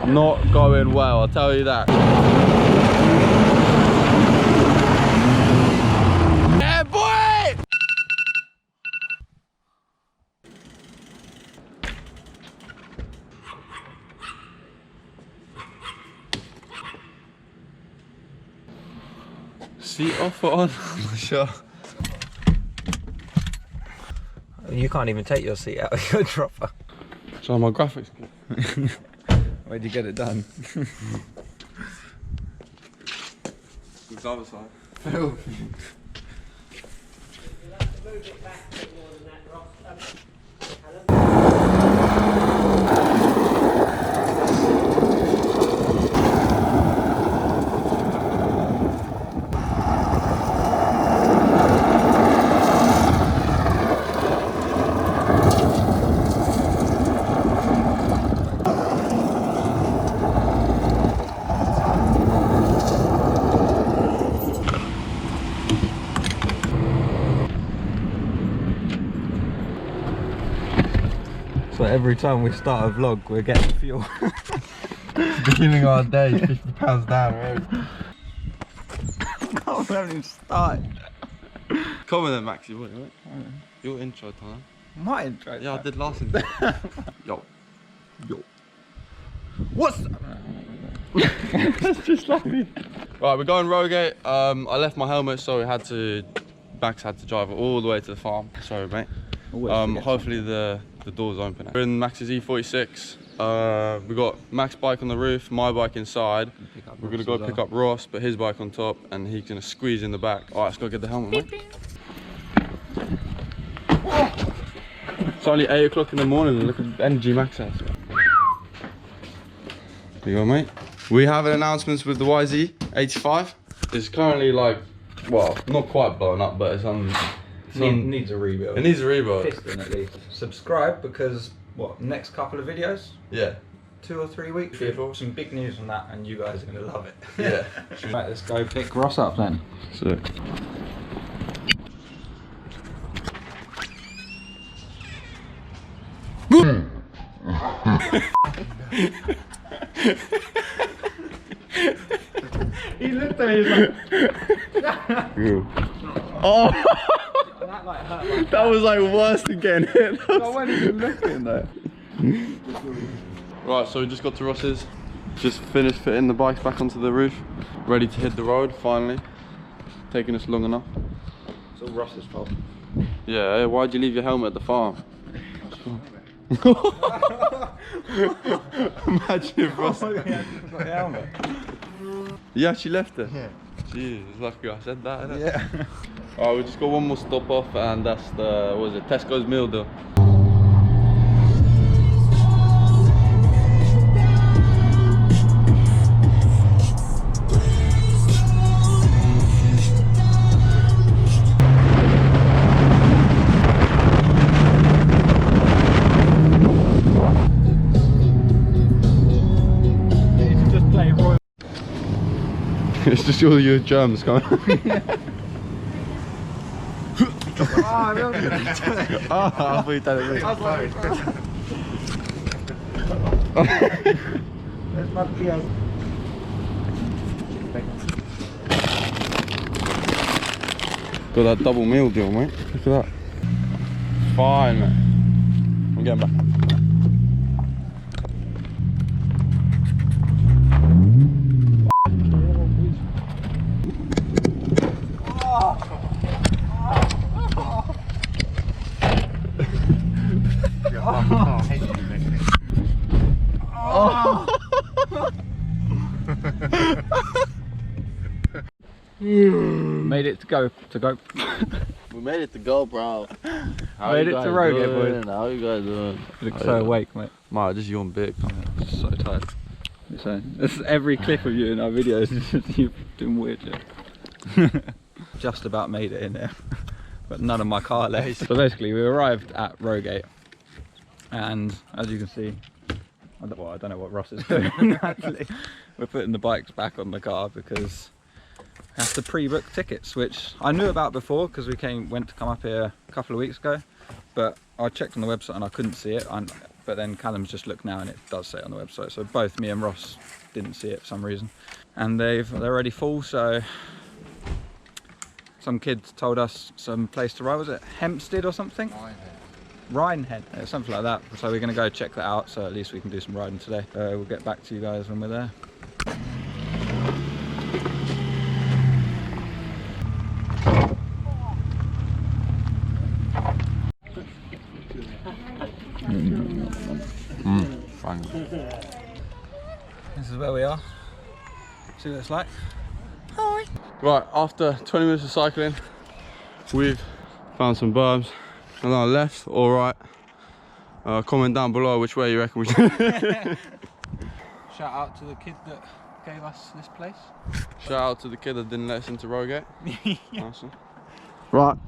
Not going well, I'll tell you that. Yeah, boy! Seat off or on? I'm not sure. You can't even take your seat out of your dropper. So my graphics good. Where'd you get it done? The other side. So every time we start a vlog, we're getting fuel. Beginning of our day, £50 down road. Oh, we haven't even started. Come on then, Maxie, what? Your intro time. My intro? Yeah, I did last intro. Yo. Yo. What's That's just like me. Right, we're going Rogate. I left my helmet, so Max had to drive it all the way to the farm. Sorry, mate. Hopefully the door's open. We're in Max's e46. We got Max's bike on the roof, my bike inside. We're gonna go pick up Ross, put his bike on top, and he's gonna squeeze in the back. All right, let's go get the helmet, mate. It's only 8 o'clock in the morning and look at the energy Max has. There you go, mate. We have an announcement with the YZ85. It's currently like, well, not quite blown up, but it's on. Needs a rebuild. It needs a rebuild. Piston at least. Subscribe because what? Next couple of videos? Yeah. 2 or 3 weeks. Three or four. Some big news on that, and you guys are gonna love it. Yeah. Right, let's go pick Ross up then. Sick. He looked at me, he's like... Oh! That That was like worse than getting hit. I wasn't even looking though. Right, so we just got to Ross's. Just finished fitting the bikes back onto the roof. Ready to hit the road, finally. Taking us long enough. It's all Ross's fault. Yeah, hey, why'd you leave your helmet at the farm? Imagine if Ross... You actually left it? Yeah. Jesus, lucky I said that, innit? Yeah. Alright, we just got one more stop off, and that's the, what was it, Tesco's meal deal. It's just all your germs coming. I thought you done it. There's my PO. Got that double meal deal, mate. Look at that. Fine, mate. I'm getting back. Made it to go. We made it to go, bro. Made it to Rogate, boys. How you guys doing? You look so awake, mate. Mate, just yawn big. I'm so tired. So, this is every clip of you in our videos is just you doing weird shit. Just about made it in there, but none of my car left. So basically, we arrived at Rogate, and as you can see, I don't know what Ross is doing. Actually, we're putting the bikes back on the car because have to pre-book tickets, which I knew about before because we went to come up here a couple of weeks ago, but I checked on the website and I couldn't see it. But then Callum's just looked now and it does say it on the website. So both me and Ross didn't see it for some reason, and they're already full. So some kid told us some place to ride. Was it Hempstead or something? Hindhead, something like that. So we're going to go check that out, so at least we can do some riding today. We'll get back to you guys when we're there. This is where we are. See what it's like. Hi. Right, after 20 minutes of cycling, we've found some berms. And on the left or right. Comment down below which way you reckon we should. Shout out to the kid that gave us this place. Shout out to the kid that didn't let us into Rogate. Awesome. Right.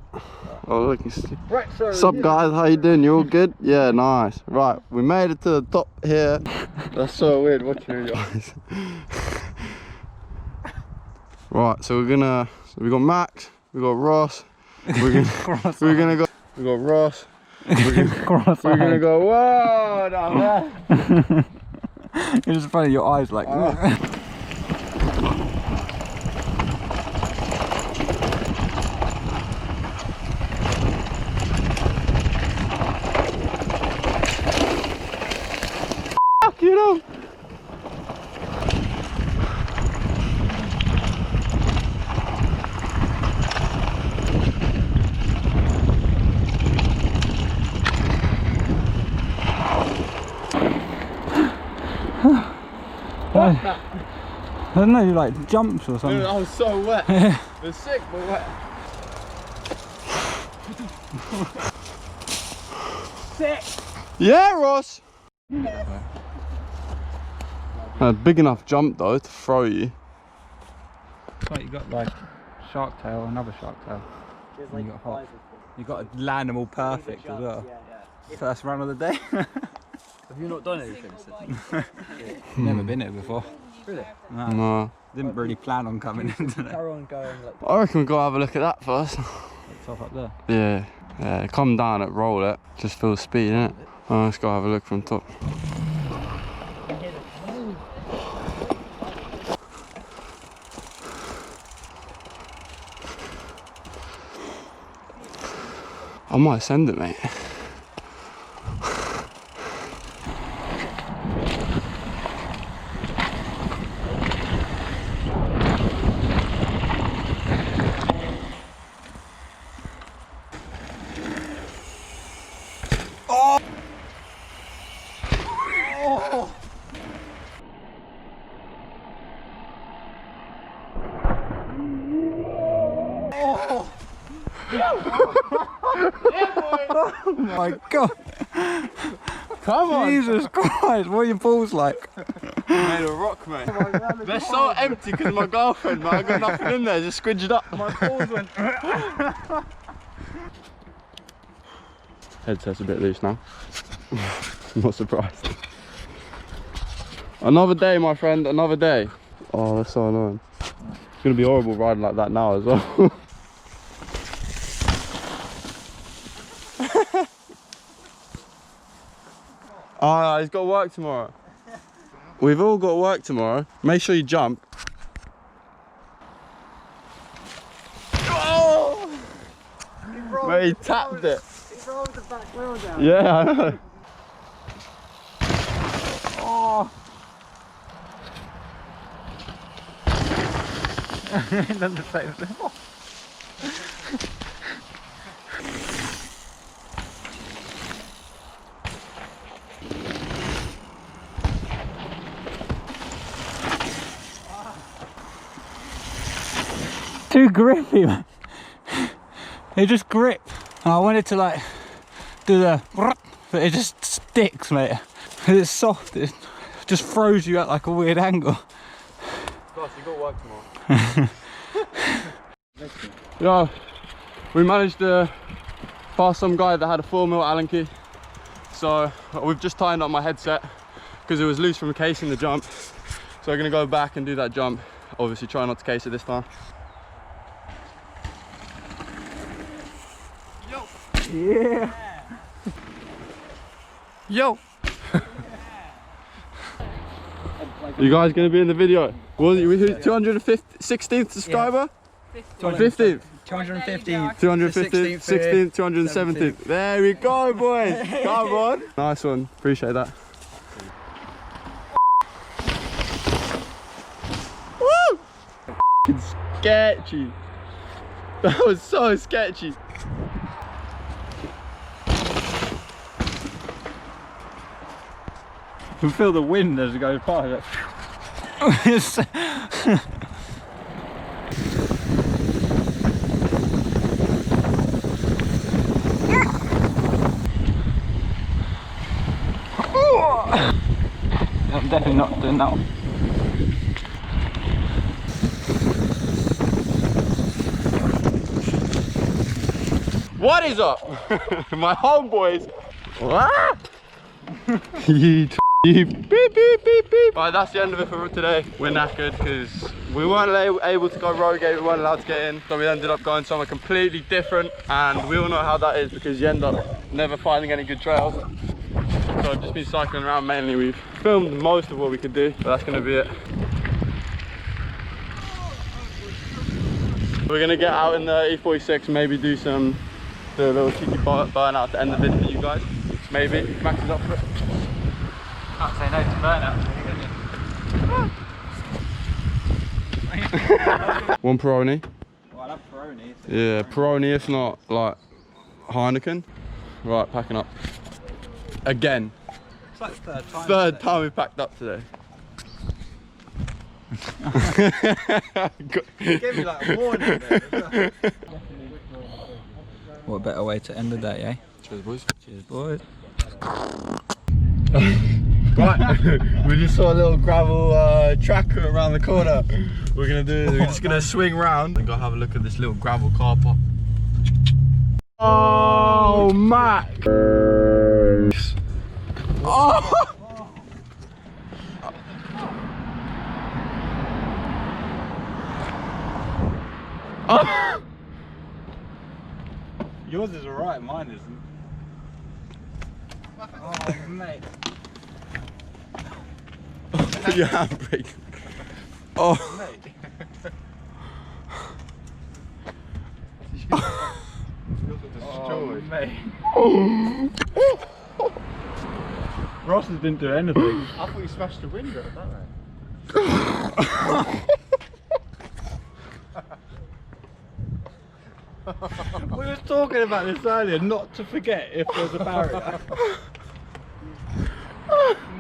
Oh look, right, so what's up guys, how you doing? You all good? Yeah, nice. Right, we made it to the top here. That's so weird watching you guys. Right, so we got Max, we got Ross, we got Ross, we're gonna go whoa down there. It's just funny, your eyes like you know. I don't know, you like jumps or something. Dude, I was so wet. It was sick but wet. Sick! Yeah, Ross! A big enough jump though to throw you. It's like you got like shark tail, another shark tail. And you got hot. You got to land them all perfect as well. Yeah. First run of the day. Have you not done anything since? Never been here before. Really? No. Didn't really plan on coming into that. Carry on going like. I reckon we go have a look at that first. Top up there. Yeah, come down it, roll it, just feel the speed, innit? Oh, let's go have a look from top. I might send it, mate. Oh my god! Come on! Jesus Christ, what are your balls like? Made a rock, mate. They're so empty because my girlfriend, man. I got nothing in there, just squidged up. My balls went. Headset's a bit loose now. I'm not surprised. Another day, my friend, another day. Oh, that's so annoying. It's gonna be horrible riding like that now as well. Oh no, he's got work tomorrow. We've all got work tomorrow. Make sure you jump. Oh! Mate, he tapped it. He rolled the back wheel down. Yeah, I know. Oh! Done the same thing. Too grippy, man. It just gripped. And I wanted to like do the, but it just sticks, mate. It's soft. It just throws you at like a weird angle. Plus, you got work tomorrow. Yo, we managed to pass some guy that had a 4mm Allen key. So we've just tightened up my headset because it was loose from casing the jump. So we're gonna go back and do that jump. Obviously try not to case it this time. Yeah. Yo. You guys gonna be in the video? Well, you 216th subscriber? 15th. 215. 215th, 16th, 217th. There we go, boys. Come on. Nice one. Appreciate that. Woo! Sketchy. That was so sketchy. You can feel the wind as it goes past. I'm definitely not doing that one. What is up? My homeboys. What? You beep, beep, beep, beep. Right, that's the end of it for today. We're knackered because we weren't able to go Rogate, we weren't allowed to get in. So we ended up going somewhere completely different. And we all know how that is because you end up never finding any good trails. So I've just been cycling around mainly. We've filmed most of what we could do, but that's gonna be it. We're gonna get out in the E46, maybe do a little cheeky burnout to end the video for you guys. Maybe, Max is up for it. Can't say no to burnout. One Peroni. Well, I love Peroni. Yeah, Peroni if not like Heineken. Right, packing up. Again. It's like the third time we packed up today. Give me like a warning there. What a better way to end the day, eh? Cheers, boys. Cheers, boys. Right, we just saw a little gravel tracker around the corner. We're just gonna swing round and go have a look at this little gravel car park. Oh, Mac! Oh! Oh! Yours is alright, mine isn't. Oh, mate. Your handbrake. Oh. Mate. Oh, mate. Ross didn't do anything. I thought you smashed the window, don't We were talking about this earlier, not to forget if there's a barrier.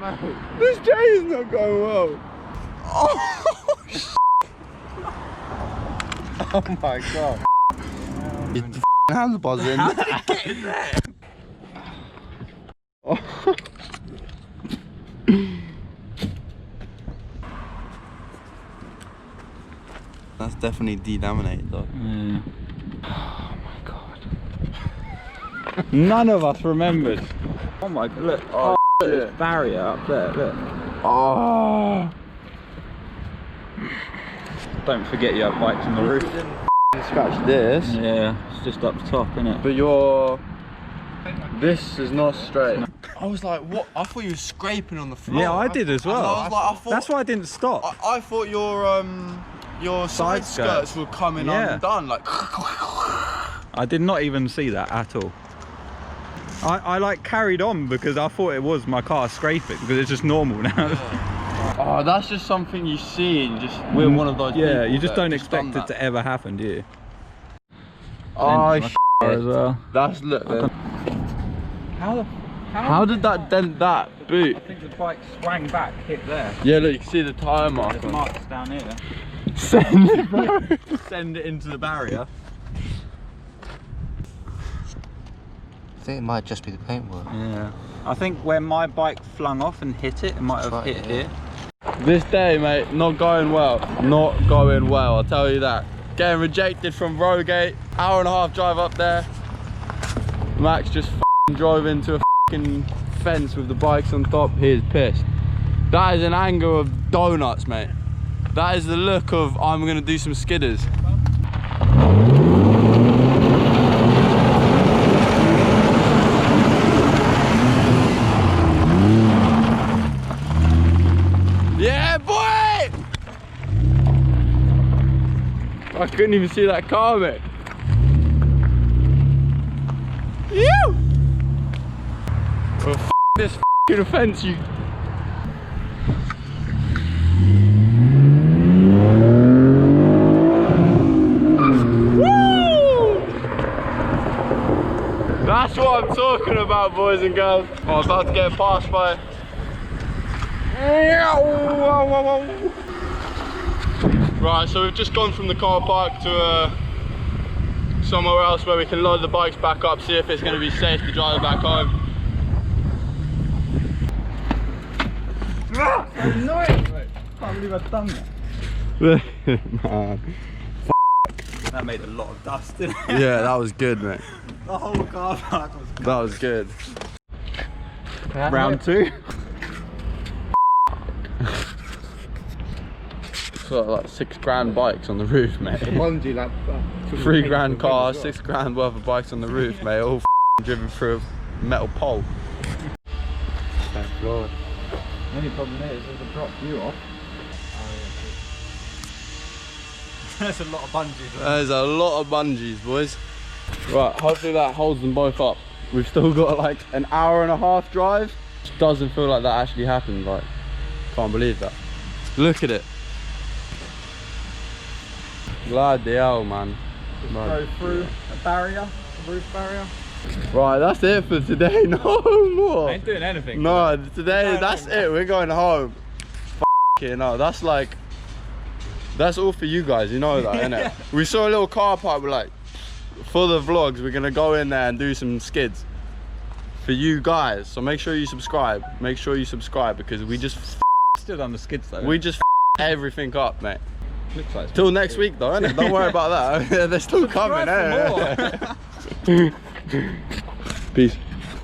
Mate. This day is not going well. Oh, Oh my god. the handlebars in. How did it get in there? Oh. That's definitely delaminated though. Yeah. Oh my god. None of us remembered. Oh my god, look. Oh, look, this barrier up there, look. Oh. Don't forget you have bikes on the roof. Scratch this. Yeah, it's just up top, isn't it? But this is not straight. I was like, what? I thought you were scraping on the floor. Yeah, I did as well. I was like, that's why I didn't stop. I thought your side skirts were coming undone, like. I did not even see that at all. I like carried on because I thought it was my car scraping because it's just normal now. Yeah. Oh, that's just something you see and just we're one of those yeah, people you just don't just expect it to ever happen, do you? Oh shit. As well. That's look. How did that dent that boot? I think the bike swang back, hit there. Yeah, look, you can see the tyre mark. There's marks down here. Send it, bro. Send it into the barrier. I think it might just be the paintwork. Yeah. I think when my bike flung off and hit it, it might have hit here. This day, mate, not going well. Not going well, I'll tell you that. Getting rejected from Rogate, hour-and-a-half drive up there. Max just drove into a fence with the bikes on top. He is pissed. That is an anger of donuts, mate. That is the look of I'm gonna do some skidders. I couldn't even see that car, mate. You! Well, f this f***ing offence, you. Woo! That's what I'm talking about, boys and girls. I'm about to get passed by. Right, so we've just gone from the car park to somewhere else where we can load the bikes back up, see if it's going to be safe to drive back home. So annoying, mate. Can't believe I've done that. Man. That made a lot of dust, didn't it? Yeah, that was good, mate. The whole car park was gone. That was good. Round 2. So like 6 grand bikes on the roof, mate. Bungee like 3 grand car, 6 grand worth of bikes on the roof, mate. All driven through a metal pole. Thank God. The only problem is, if it dropped you off. There's a lot of bungees. There's a lot of bungees, boys. Right, hopefully that holds them both up. We've still got like an hour and a half drive. It doesn't feel like that actually happened. Like, can't believe that. Look at it. Bloody hell, man. Go through a barrier, a roof barrier. Right, that's it for today. No more. I ain't doing anything. No, today that's it. We're going home. F***ing hell. That's like, that's all for you guys. You know that, innit? We saw a little car park. We're like, for the vlogs, we're gonna go in there and do some skids for you guys. So make sure you subscribe. Make sure you subscribe because we just Still on the skids though. we just everything up, mate. Looks like Till next week though, innit? Don't worry about that. They're still coming, eh? Peace.